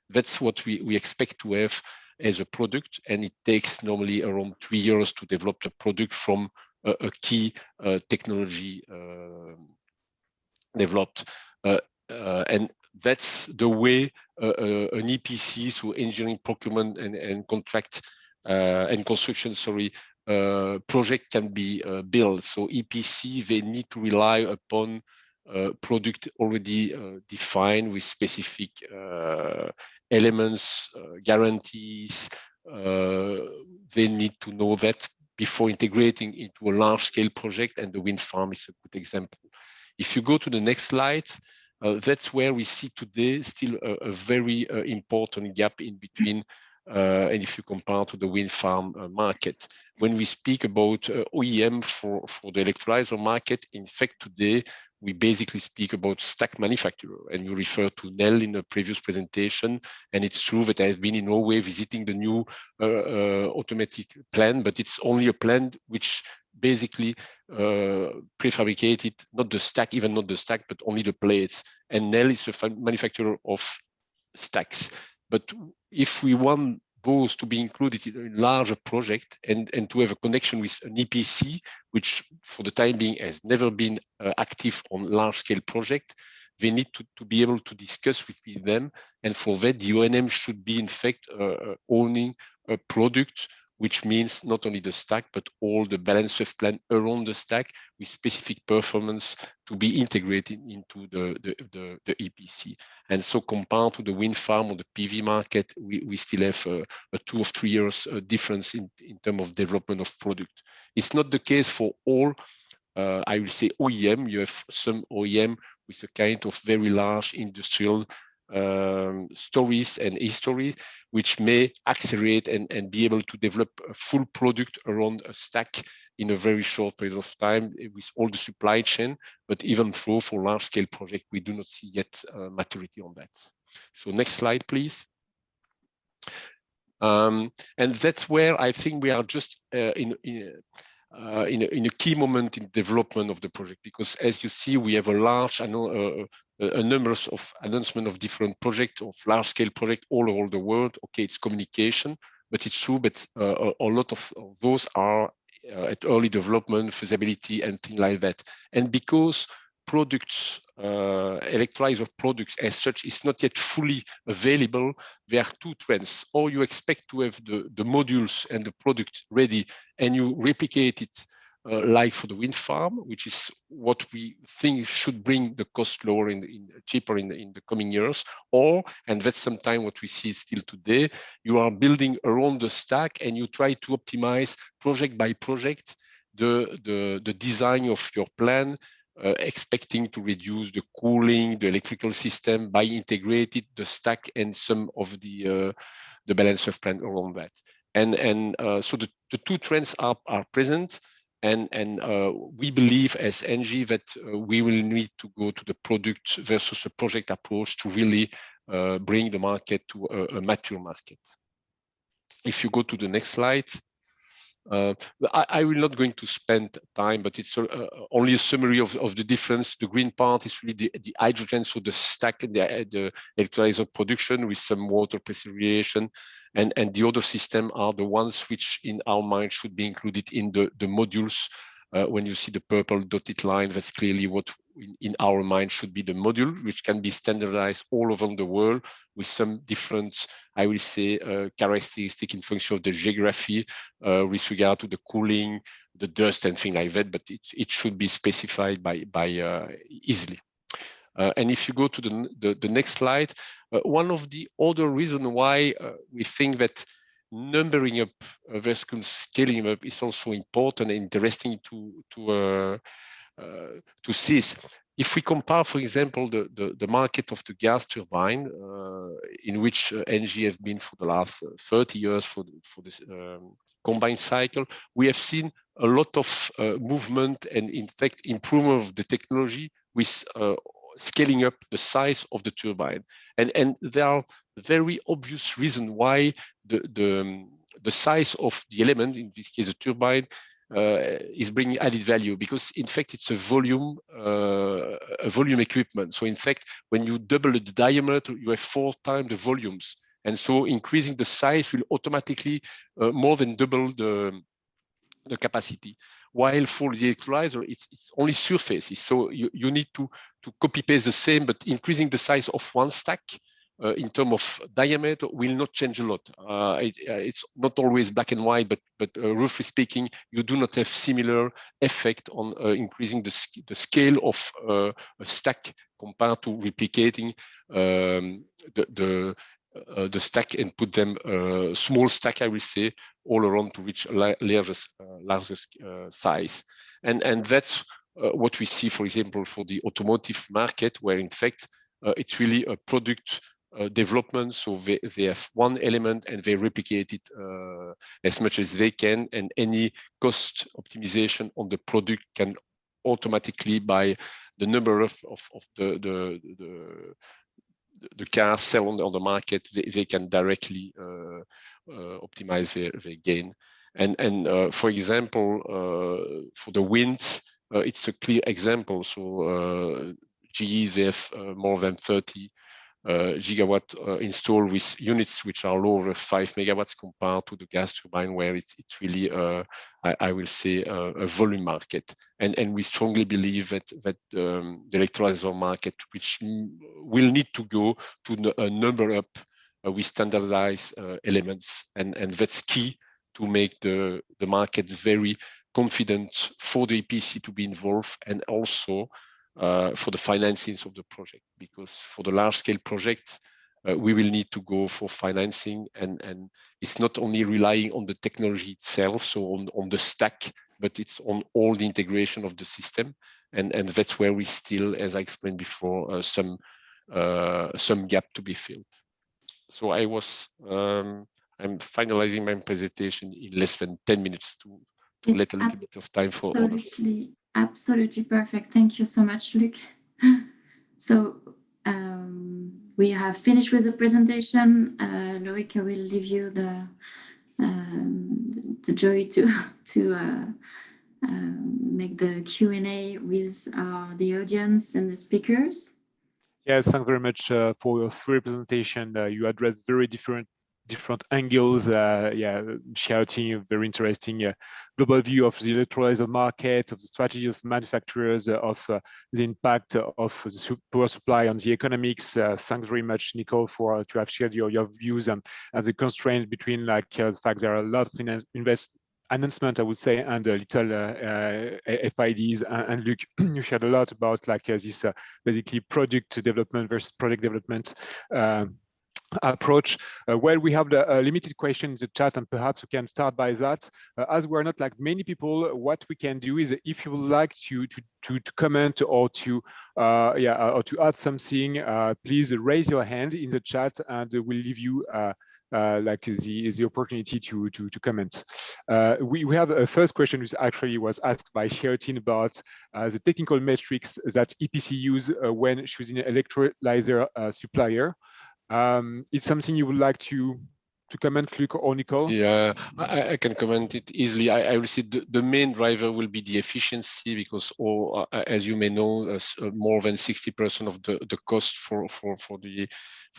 that's what we expect to have as a product, and it takes normally around 3 years to develop the product from a key technology developed, and that's the way an EPC, so engineering, procurement, and contract and construction, project can be built. So EPC, they need to rely upon product already defined with specific elements, guarantees. They need to know that before integrating into a large-scale project, and the wind farm is a good example. If you go to the next slide, That's where we see today still a very important gap in between, and if you compare to the wind farm market. When we speak about OEM for the electrolyzer market, in fact, today, we basically speak about stack manufacturer, and you refer to Nel in a previous presentation. And it's true that I've been in Norway visiting the new automatic plant, but it's only a plant which basically prefabricated, not the stack, even not the stack, but only the plates. And Nel is a manufacturer of stacks. But if we want those to be included in a larger project and to have a connection with an EPC, which for the time being has never been active on large-scale project, they need to be able to discuss with them. And for that, the O&M should be, in fact, owning a product, which means not only the stack, but all the balance of plant around the stack with specific performance to be integrated into the EPC. And so compared to the wind farm or the PV market, we still have a 2 or 3 years difference in terms of development of product. It's not the case for all, I will say OEM. You have some OEM with a kind of very large industrial stories and history, which may accelerate and be able to develop a full product around a stack in a very short period of time with all the supply chain. But even though for large scale project, we do not see yet maturity on that. So next slide, please. And that's where I think we are just in a key moment in development of the project, because as you see, we have a large, a number of announcements of different projects, of large-scale projects all over the world. Okay, it's communication, but it's true that a lot of those are at early development, feasibility, and things like that. And because products, electrolyzer products as such is not yet fully available, there are two trends. Or you expect to have the modules and the product ready and you replicate it like for the wind farm, which is what we think should bring the cost lower cheaper in the coming years. Or, and that's sometimes what we see still today, you are building around the stack and you try to optimize project by project the design of your plan, expecting to reduce the cooling, the electrical system by integrating the stack and some of the balance of plant around that. And so the two trends are present. And we believe as ENGIE that we will need to go to the product versus a project approach to really bring the market to a mature market. If you go to the next slide. I will not going to spend time, but it's only a summary of the difference. The green part is really the hydrogen, so the stack, the electrolyzer production with some water precipitation, and the other system are the ones which in our mind should be included in the modules. When you see the purple dotted line, that's clearly what in our mind should be the module, which can be standardized all over the world with some different, I will say, characteristic in function of the geography with regard to the cooling, the dust and things like that, but it should be specified by easily. And if you go to the next slide, one of the other reasons why we think that numbering up versus scaling up is also important and interesting to see. If we compare, for example, the market of the gas turbine, in which ENGIE has been for the last 30 years for this combined cycle, we have seen a lot of movement and, in fact, improvement of the technology with scaling up the size of the turbine. And there are very obvious reasons why the size of the element, in this case a turbine, is bringing added value, because in fact it's a volume equipment. So in fact, when you double the diameter, you have 4 times the volumes, and so increasing the size will automatically more than double the capacity. While for the electrolyzer, it's only surfaces. So you need to copy paste the same, but increasing the size of one stack in terms of diameter will not change a lot. It's not always black and white, but roughly speaking, you do not have similar effect on increasing the scale of a stack compared to replicating the stack and put them small stack, I will say, all around to reach largest size. And that's what we see, for example, for the automotive market, where in fact it's really a product development. So they have one element and they replicate it as much as they can, and any cost optimization on the product can automatically, by the number of the cars sell on the market, they can directly optimize their gain. And for example, for the wind, it's a clear example. So GE, they have more than 30 gigawatt installed with units which are lower 5 megawatts compared to the gas turbine, where it's really I will say a volume market, and we strongly believe that the electrolyzer market, which will need to go to a number up with standardized elements, and that's key to make the market very confident for the EPC to be involved, and also for the financings of the project, because for the large scale project, we will need to go for financing, and it's not only relying on the technology itself, so on the stack, but it's on all the integration of the system, and that's where we still, as I explained before, some gap to be filled. So I'm finalizing my presentation in less than 10 minutes to let a little bit of time for others. Absolutely perfect. Thank you so much, Luc. So we have finished with the presentation. Loic, I will leave you the joy to make the Q&A with the audience and the speakers. Yes, thanks very much for your three presentation. You addressed very different angles. Xiaoting, very interesting global view of the electrolyzer market, of the strategy of manufacturers, of the impact of the power supply on the economics. Thanks very much, Nicole, to have shared your views and the constraint between the fact there are a lot of announcement, I would say, and little FIDs. And Luc, you shared a lot about this basically product development versus product development approach. Well, we have the limited question in the chat, and perhaps we can start by that. As we're not like many people, what we can do is, if you would like to comment or to add something, please raise your hand in the chat, and we'll give you the opportunity to comment. We have a first question, which actually was asked by Xiaoting about the technical metrics that EPC use when choosing an electrolyzer supplier. It's something you would like to comment, Luc or Nicole? Yeah, I can comment it easily. I will say the main driver will be the efficiency, because as you may know, more than 60% of the cost for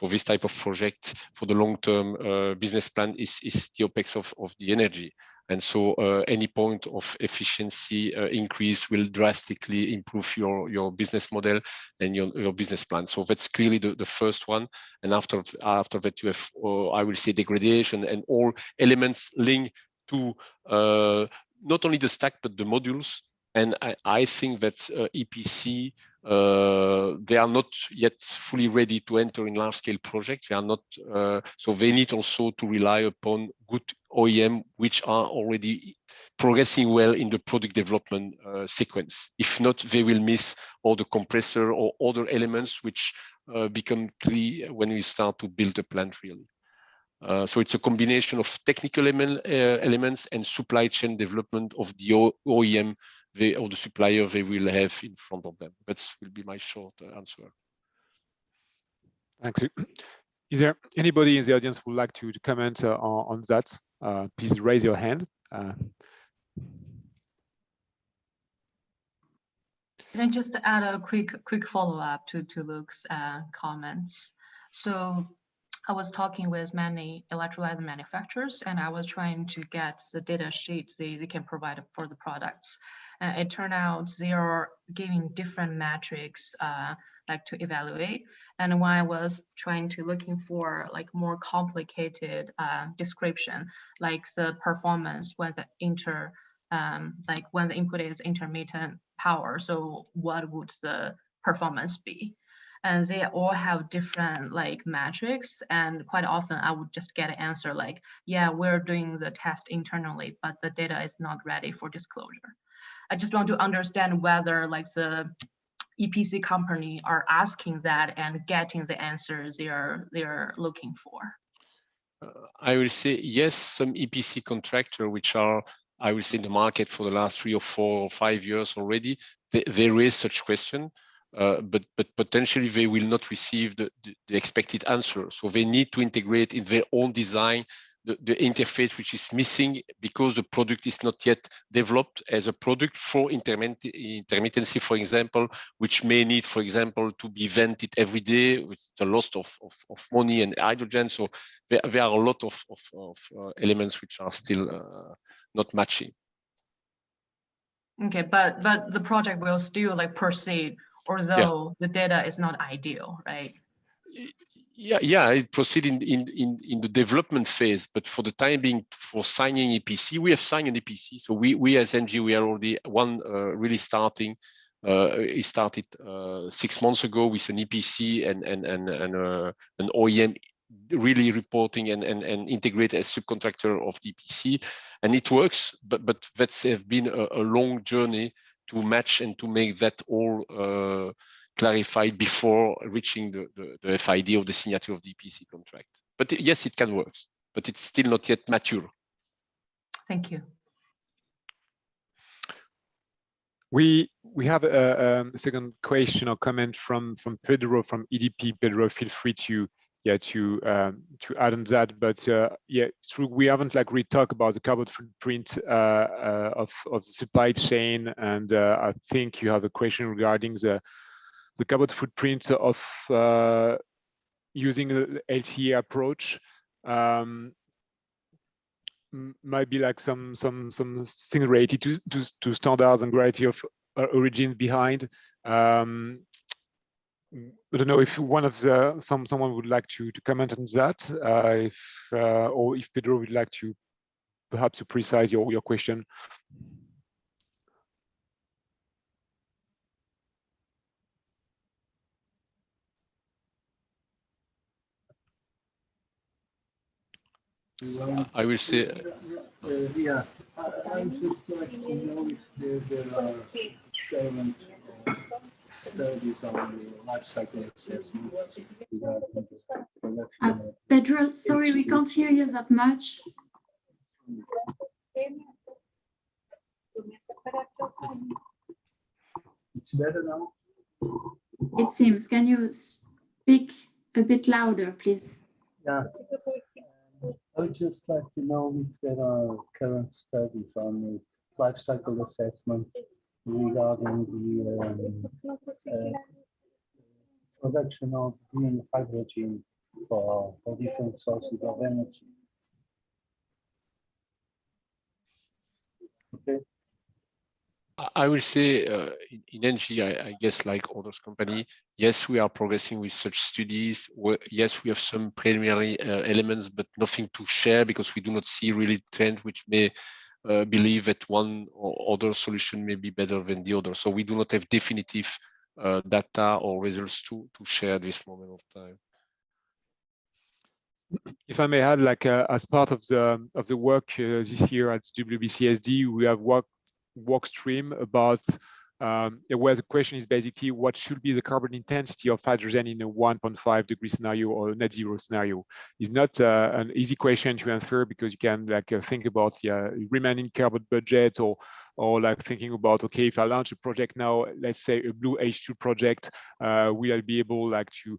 this type of project, for the long-term business plan, is the OPEX of the energy. And so any point of efficiency increase will drastically improve your business model and your business plan. So that's clearly the first one. And after that, you have, I will say, degradation and all elements linked to not only the stack, but the modules. And I think that EPC, they are not yet fully ready to enter in large-scale projects. They are not, so they need also to rely upon good OEM, which are already progressing well in the product development sequence. If not, they will miss all the compressor or other elements which become clear when we start to build a plant, really. So it's a combination of technical elements and supply chain development of the OEM or the supplier they will have in front of them. That will be my short answer. Thank you. Is there anybody in the audience who would like to comment on that? Please raise your hand. Can I just add a quick follow-up to Luc's comments? So I was talking with many electrolyzer manufacturers, and I was trying to get the data sheet they can provide for the products. It turned out they are giving different metrics to evaluate. And when I was looking for more complicated description, like the performance when the when the input is intermittent power, so what would the performance be? And they all have different metrics, and quite often I would just get an answer yeah, we're doing the test internally, but the data is not ready for disclosure. I just want to understand whether like the EPC company are asking that and getting the answers they're looking for. I will say yes, some EPC contractor, which are, I will say, in the market for the last 3 or 4 or 5 years already, they raise such question, but potentially they will not receive the expected answer. So they need to integrate in their own design the interface which is missing because the product is not yet developed as a product for intermittency, for example, which may need, for example, to be vented every day with the loss of money and hydrogen. So there are a lot of elements which are still not matching. Okay, but the project will still like proceed, although the data is not ideal, right? Yeah, it proceed in the development phase, but for the time being, for signing EPC, we have signed an EPC. So we as ENGIE, we are already one really starting. It started 6 months ago with an EPC and an OEM really reporting and integrate as subcontractor of the EPC, and it works. But that's have been a long journey to match and to make that all clarified before reaching the FID or the signature of the EPC contract. But yes, it can work, but it's still not yet mature. Thank you. We have a second question or comment from Pedro from EDP. Pedro, feel free to add on that. But yeah, it's true, we haven't like really talked about the carbon footprint of the supply chain, and I think you have a question regarding the carbon footprint of using the LCA approach. Might be like some thing related to standards and variety of origins behind. I don't know if one of someone would like to comment on that, or if Pedro would like to perhaps to precise your question. I will say. Yeah, I would just like to know if there are current studies on the life cycle assessment. Pedro, sorry, we can't hear you that much. It's better now? It seems. Can you speak a bit louder, please? Yeah. I would just like to know if there are current studies on the life cycle assessment regarding the production of green hydrogen for different sources of energy. Okay. I will say in ENGIE, I guess like others company, yes, we are progressing with such studies. Yes, we have some preliminary elements, but nothing to share because we do not see really trend which may believe that one or other solution may be better than the other. So we do not have definitive data or results to share at this moment of time. If I may add, like as part of the work this year at WBCSD, we have work stream about where the question is basically what should be the carbon intensity of hydrogen in a 1.5 degree scenario or a net zero scenario. It's not an easy question to answer because you can like think about the remaining carbon budget or like thinking about, okay, if I launch a project now, let's say a blue H2 project, will I be able like to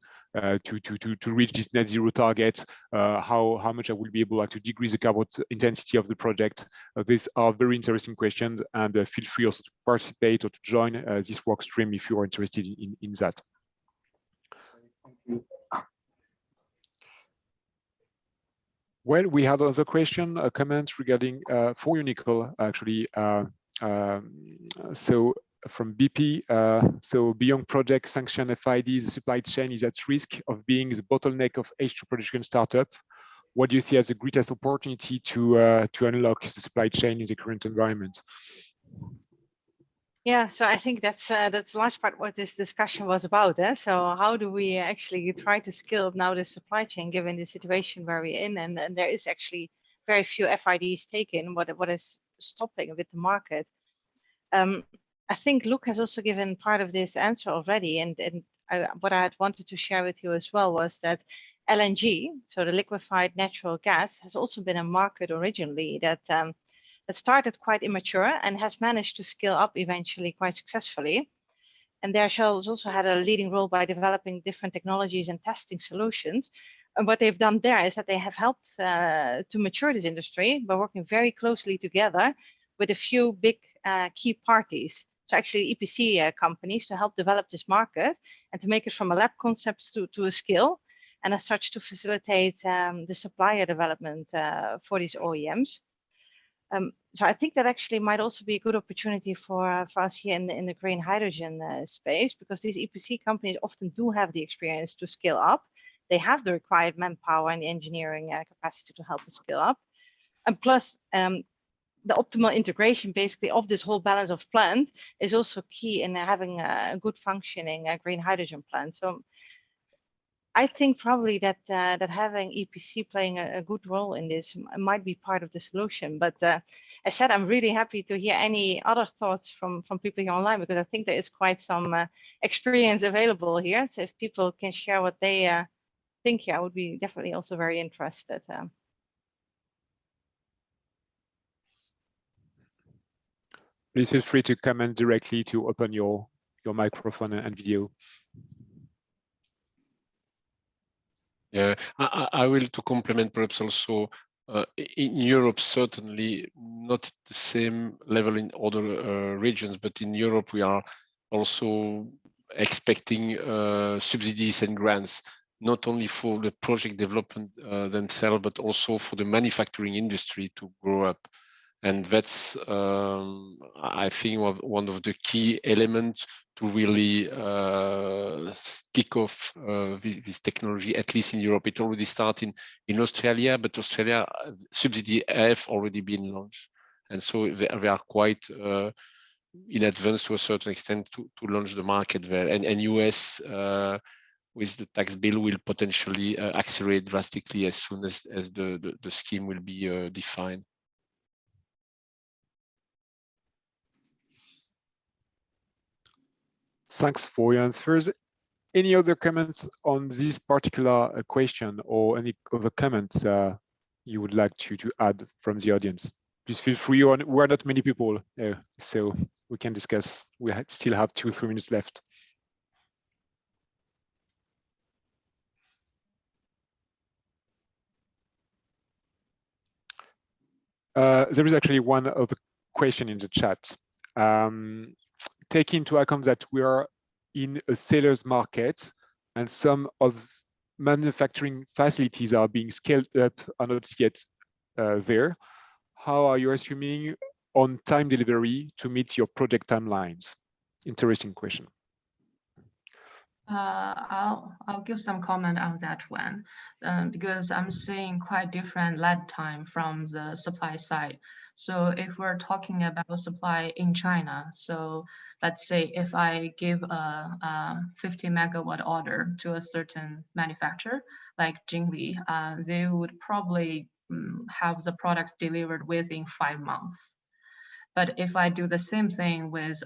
reach this net zero target? How much I will be able like to decrease the carbon intensity of the project? These are very interesting questions, and feel free also to participate or to join this work stream if you are interested in that. Thank you. Well, we have another question, a comment regarding for you, Nicole, actually. So from BP, so beyond project sanction FIDs, the supply chain is at risk of being the bottleneck of H2 production startup. What do you see as the greatest opportunity to unlock the supply chain in the current environment? Yeah, so I think that's a large part what this discussion was about. So how do we actually try to scale up now the supply chain given the situation where we're in, and there is actually very few FIDs taken. What is stopping with the market? I think Luke has also given part of this answer already, and what I had wanted to share with you as well was that LNG, so the liquefied natural gas, has also been a market originally that started quite immature and has managed to scale up eventually quite successfully. And there Shell has also had a leading role by developing different technologies and testing solutions. And what they've done there is that they have helped to mature this industry by working very closely together with a few big key parties. So actually EPC companies to help develop this market and to make it from a lab concept to a scale, and as such to facilitate the supplier development for these OEMs. So I think that actually might also be a good opportunity for us here in the green hydrogen space, because these EPC companies often do have the experience to scale up. They have the required manpower and the engineering capacity to help us scale up. And plus, the optimal integration basically of this whole balance of plant is also key in having a good functioning green hydrogen plant. So I think probably that that having EPC playing a good role in this might be part of the solution. But as I said, I'm really happy to hear any other thoughts from people here online, because I think there is quite some experience available here. So if people can share what they think here, I would be definitely also very interested. Please feel free to comment directly to open your microphone and video. Yeah, I will to complement perhaps also in Europe, certainly not the same level in other regions, but in Europe we are also expecting subsidies and grants, not only for the project development themselves, but also for the manufacturing industry to grow up. And that's, I think, one of the key elements to really kick off this technology, at least in Europe. It already started in Australia, but Australia subsidy have already been launched. And so they are quite in advance to a certain extent to launch the market there. And US, with the tax bill, will potentially accelerate drastically as soon as the scheme will be defined. Thanks for your answers. Any other comments on this particular question, or any other comments you would like to add from the audience? Please feel free. We're not many people, so we can discuss. We still have 2-3 minutes left. There is actually one other question in the chat. Take into account that we are in a seller's market and some of manufacturing facilities are being scaled up are not yet there. How are you assuming on time delivery to meet your project timelines? Interesting question. I'll give some comment on that one, because I'm seeing quite different lead time from the supply side. So if we're talking about supply in China, so let's say if I give a 50 megawatt order to a certain manufacturer like Jingli, they would probably have the products delivered within 5 months. But if I do the same thing with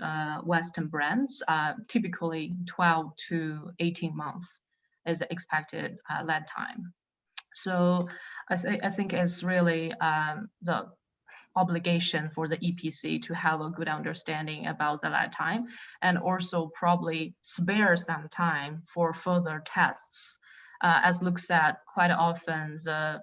Western brands, typically 12 to 18 months is the expected lead time. So I think it's really the obligation for the EPC to have a good understanding about the lead time, and also probably spare some time for further tests. As Luke said, quite often the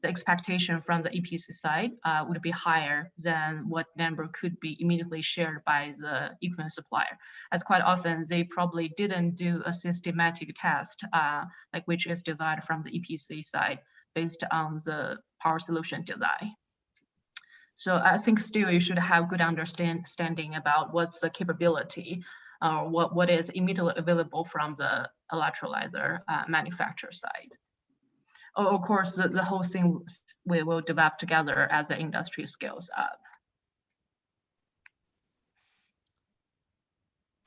expectation from the EPC side would be higher than what number could be immediately shared by the equipment supplier, as quite often they probably didn't do a systematic test like which is desired from the EPC side based on the power solution design. So I think still you should have good understanding about what's the capability or what is immediately available from the electrolyzer manufacturer side. Of course, the whole thing we will develop together as the industry scales up.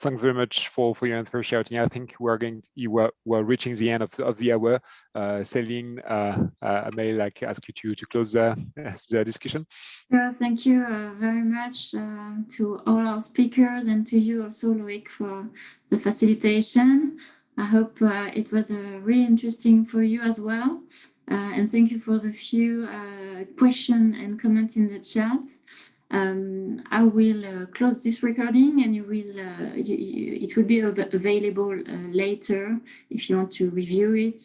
Thanks very much for your answer, Xiaoting. I think we're reaching the end of the hour. Céline, I may ask you to close the discussion. Yeah, thank you very much to all our speakers and to you also, Loic, for the facilitation. I hope it was really interesting for you as well. And thank you for the few questions and comments in the chat. I will close this recording, and it will be available later if you want to review it.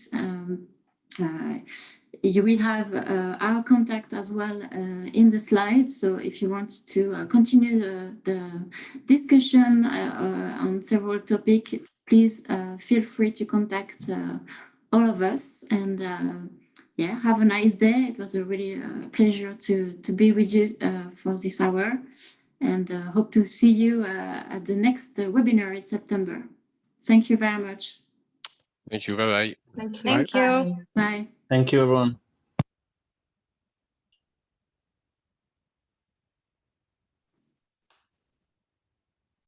You will have our contact as well in the slides. So if you want to continue the discussion on several topics, please feel free to contact all of us. And yeah, have a nice day. It was a really pleasure to be with you for this hour, and hope to see you at the next webinar in September. Thank you very much. Thank you. Bye-bye. Thank you. Thank you. Bye. Thank you, everyone.